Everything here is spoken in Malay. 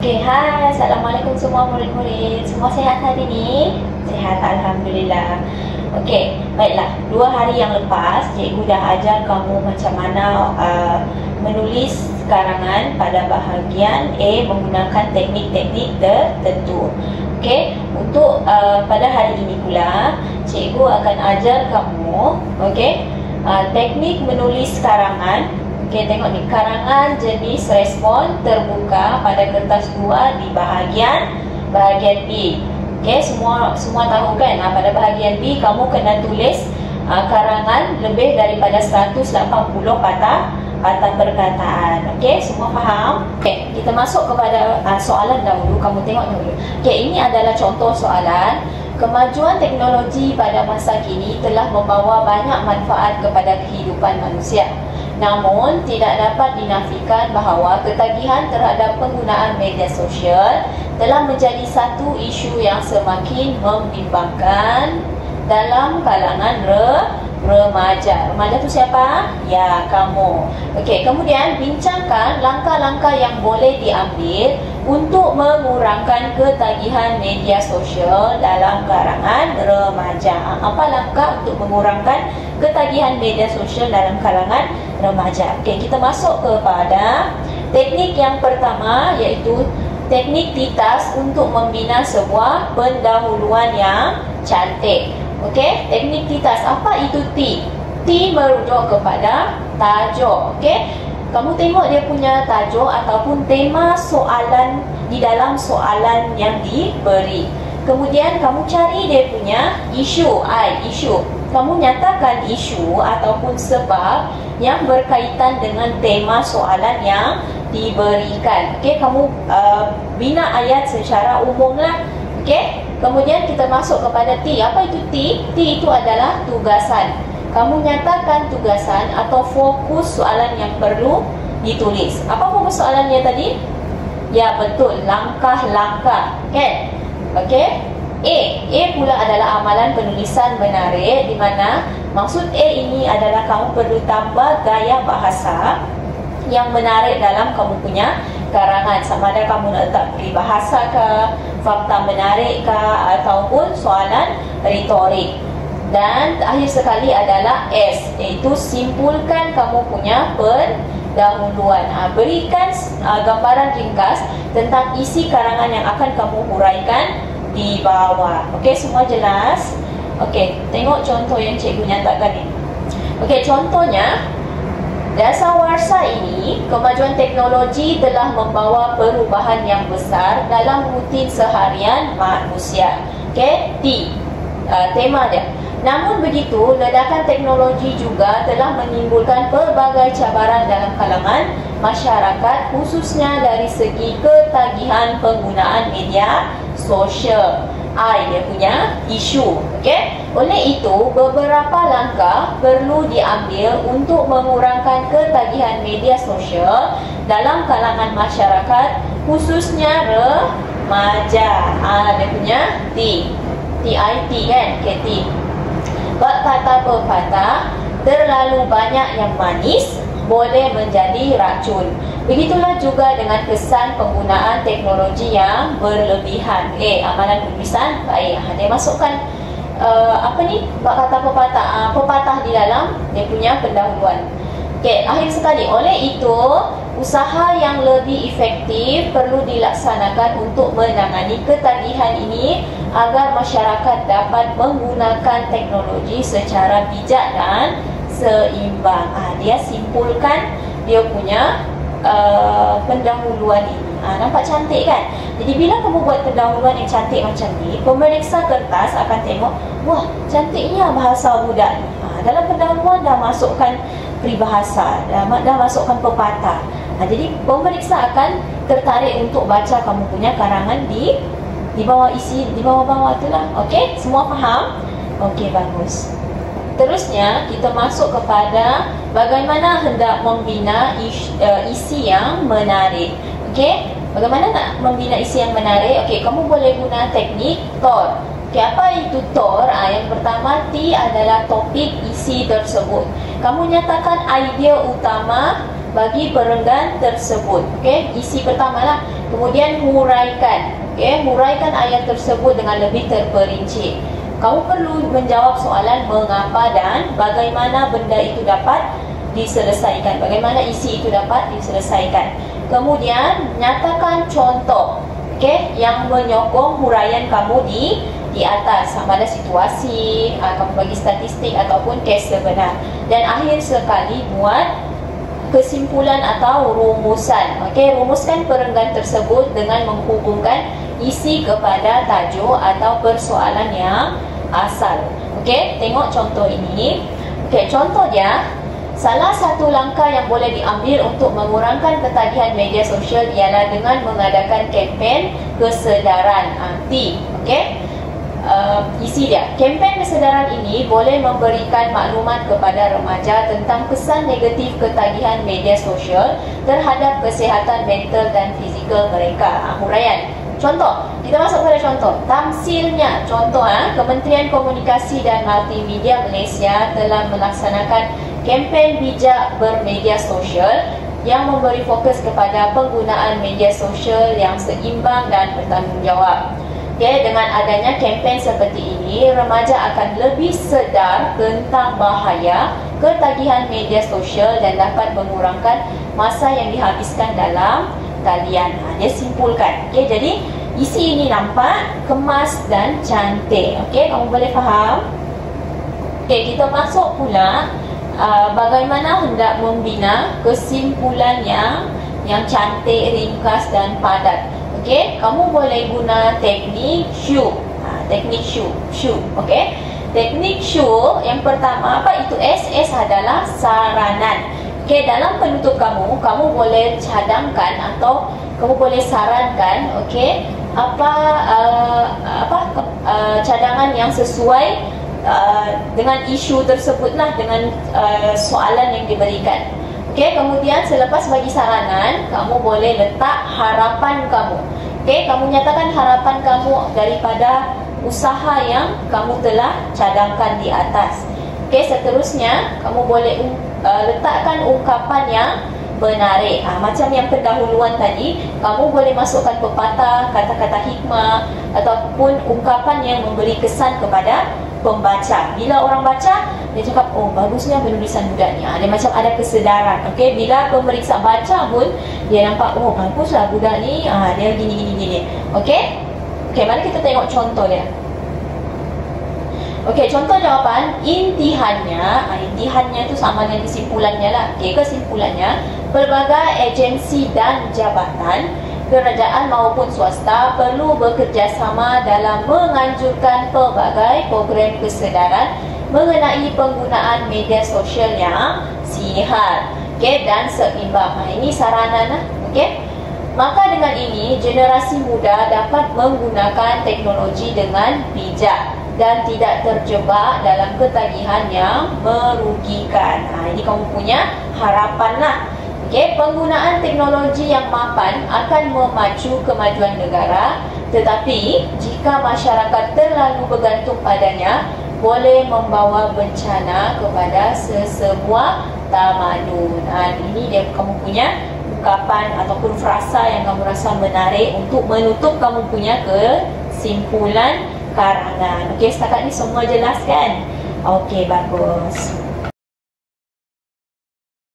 Okay, hai. Assalamualaikum semua murid-murid. Semua sihat hari ni? Sihat, Alhamdulillah. Okey, baiklah. 2 hari yang lepas, cikgu dah ajar kamu macam mana menulis karangan pada bahagian A menggunakan teknik-teknik tertentu. Okey, untuk pada hari ini pula, cikgu akan ajar kamu, okey, teknik menulis karangan. Okey, tengok ni, karangan jenis respon terbuka pada kertas 2 di bahagian B. Okey, semua tahu kan, pada bahagian B kamu kena tulis karangan lebih daripada 180 patah perkataan. Okey, semua faham? Okey, kita masuk kepada soalan dahulu. Kamu tengok dulu. Okey, ini adalah contoh soalan. Kemajuan teknologi pada masa kini telah membawa banyak manfaat kepada kehidupan manusia. Namun, tidak dapat dinafikan bahawa ketagihan terhadap penggunaan media sosial telah menjadi satu isu yang semakin membimbangkan dalam kalangan remaja. Remaja tu siapa? Ya, kamu. Okey, kemudian bincangkan langkah-langkah yang boleh diambil untuk mengurangkan ketagihan media sosial dalam kalangan remaja. Apa langkah untuk mengurangkan ketagihan media sosial dalam kalangan remaja? Okey, kita masuk kepada teknik yang pertama, iaitu teknik titas untuk membina sebuah pendahuluan yang cantik. Okey, teknik titas. Apa itu T? T merujuk kepada tajuk. Okey, kamu tengok dia punya tajuk ataupun tema soalan di dalam soalan yang diberi. Kemudian kamu cari dia punya isu, isu. Kamu nyatakan isu ataupun sebab yang berkaitan dengan tema soalan yang diberikan. Okey, kamu bina ayat secara umum lah. Okey, kemudian kita masuk kepada T. Apa itu T? T itu adalah tugasan. Kamu nyatakan tugasan atau fokus soalan yang perlu ditulis. Apa fokus soalannya tadi? Ya, betul, langkah-langkah, kan? Okey. A pula adalah amalan penulisan menarik, di mana maksud A ini adalah kamu perlu tambah gaya bahasa yang menarik dalam kamu punya karangan. Sama ada kamu nak letak peribahasa ke, fakta menarik ke, ataupun soalan retorik. Dan akhir sekali adalah S, iaitu simpulkan kamu punya pendahuluan. Berikan gambaran ringkas tentang isi karangan yang akan kamu huraikan di bawah. Okey, semua jelas? Okey, tengok contoh yang cikgu nyatakan ini. Okey, contohnya, dasawarsa ini, kemajuan teknologi telah membawa perubahan yang besar dalam rutin seharian manusia. Okey, T, tema dia. Namun begitu, ledakan teknologi juga telah menimbulkan pelbagai cabaran dalam kalangan masyarakat, khususnya dari segi ketagihan penggunaan media sosial. I dia punya isu. Okey, oleh itu beberapa langkah perlu diambil untuk mengurangkan ketagihan media sosial dalam kalangan masyarakat, khususnya remaja. Dia punya T, TIT kan, T. Bab kata pepatah, terlalu banyak yang manis boleh menjadi racun. Begitulah juga dengan kesan penggunaan teknologi yang berlebihan. Amalan penulisan baik. Dia masukkan bab kata pepatah di dalam dia punya pendahuluan. Okey, akhir sekali, oleh itu usaha yang lebih efektif perlu dilaksanakan untuk menangani ketagihan ini agar masyarakat dapat menggunakan teknologi secara bijak dan seimbang. Dia simpulkan dia punya pendahuluan ini. Nampak cantik kan? Jadi bila kamu buat pendahuluan yang cantik macam ni, pemeriksa kertas akan tengok, wah, cantiknya bahasa budak ni. Dalam pendahuluan dah masukkan peribahasa, dah masukkan pepatah. Jadi pemeriksa akan tertarik untuk baca kamu punya karangan di bawah isi, di bawah-bawah tu lah. Okey, semua faham? Okey, bagus. Terusnya kita masuk kepada bagaimana hendak membina isi yang menarik. Okey, bagaimana nak membina isi yang menarik? Okey, kamu boleh guna teknik TOR. Okey, apa itu TOR? Yang pertama, T adalah topik isi tersebut. Kamu nyatakan idea utama bagi perenggan tersebut. Okey, isi pertama lah. Kemudian huraikan. Okey, huraikan ayat tersebut dengan lebih terperinci. Kamu perlu menjawab soalan mengapa dan bagaimana benda itu dapat diselesaikan. Bagaimana isi itu dapat diselesaikan. Kemudian nyatakan contoh, okey, yang menyokong huraian kamu di atas, sama ada situasi, kamu bagi statistik ataupun kes sebenar. Dan akhir sekali buat kesimpulan atau rumusan. Okey, rumuskan perenggan tersebut dengan menghubungkan isi kepada tajuk atau persoalan yang asal. Okey, tengok contoh ini. Okey, contoh dia, salah satu langkah yang boleh diambil untuk mengurangkan ketagihan media sosial ialah dengan mengadakan kempen kesedaran. T. Okey. Isi dia, kempen kesedaran ini boleh memberikan maklumat kepada remaja tentang kesan negatif ketagihan media sosial terhadap kesihatan mental dan fizikal mereka. Huraian. Contoh, kita masuk pada contoh. Tamsilnya, contoh, Kementerian Komunikasi dan Multimedia Malaysia telah melaksanakan kempen bijak bermedia sosial yang memberi fokus kepada penggunaan media sosial yang seimbang dan bertanggungjawab. Okay, dengan adanya kempen seperti ini, remaja akan lebih sedar tentang bahaya ketagihan media sosial dan dapat mengurangkan masa yang dihabiskan dalam talian. Dia simpulkan. Okay, jadi isi ini nampak kemas dan cantik. Okay, kamu boleh faham? Okay, kita masuk pula bagaimana hendak membina kesimpulan yang cantik, ringkas dan padat. Okey, kamu boleh guna teknik SHOE. Teknik SHOE. Okey. Teknik SHOE yang pertama, apa itu S? S adalah saranan. Okey, dalam penutup kamu boleh cadangkan atau kamu boleh sarankan, okey, cadangan yang sesuai dengan isu tersebutlah, dengan soalan yang diberikan. Okey, kemudian selepas bagi saranan, kamu boleh letak harapan kamu. Okey, kamu nyatakan harapan kamu daripada usaha yang kamu telah cadangkan di atas. Okey, seterusnya kamu boleh letakkan ungkapan yang menarik. Macam yang pendahuluan tadi, kamu boleh masukkan pepatah, kata-kata hikmah ataupun ungkapan yang memberi kesan kepada pembaca. Bila orang baca, dia cakap, oh bagusnya penulisan budak ni. Dia macam ada kesedaran. Okey, bila pemeriksa baca pun dia nampak, oh baguslah budak ni, dia gini. Okey? Okey, mari kita tengok contoh dia. Okey, contoh jawapan intihannya. Intihannya tu sama dengan kesimpulannya lah. Okey, kesimpulannya, pelbagai agensi dan jabatan kerajaan maupun swasta perlu bekerjasama dalam menganjurkan pelbagai program kesedaran mengenai penggunaan media sosial yang sihat, okay, dan seimbang. Ini saranan, okay? Maka dengan ini, generasi muda dapat menggunakan teknologi dengan bijak dan tidak terjebak dalam ketagihan yang merugikan. Ini kamu punya harapan lah. Okay, penggunaan teknologi yang mapan akan memacu kemajuan negara, tetapi jika masyarakat terlalu bergantung padanya, boleh membawa bencana kepada sesebuah tamadun. Ini dia kamu punya ungkapan ataupun frasa yang kamu rasa menarik untuk menutup kamu punya kesimpulan karangan. Okey, setakat ni semua jelas kan? Okey, bagus.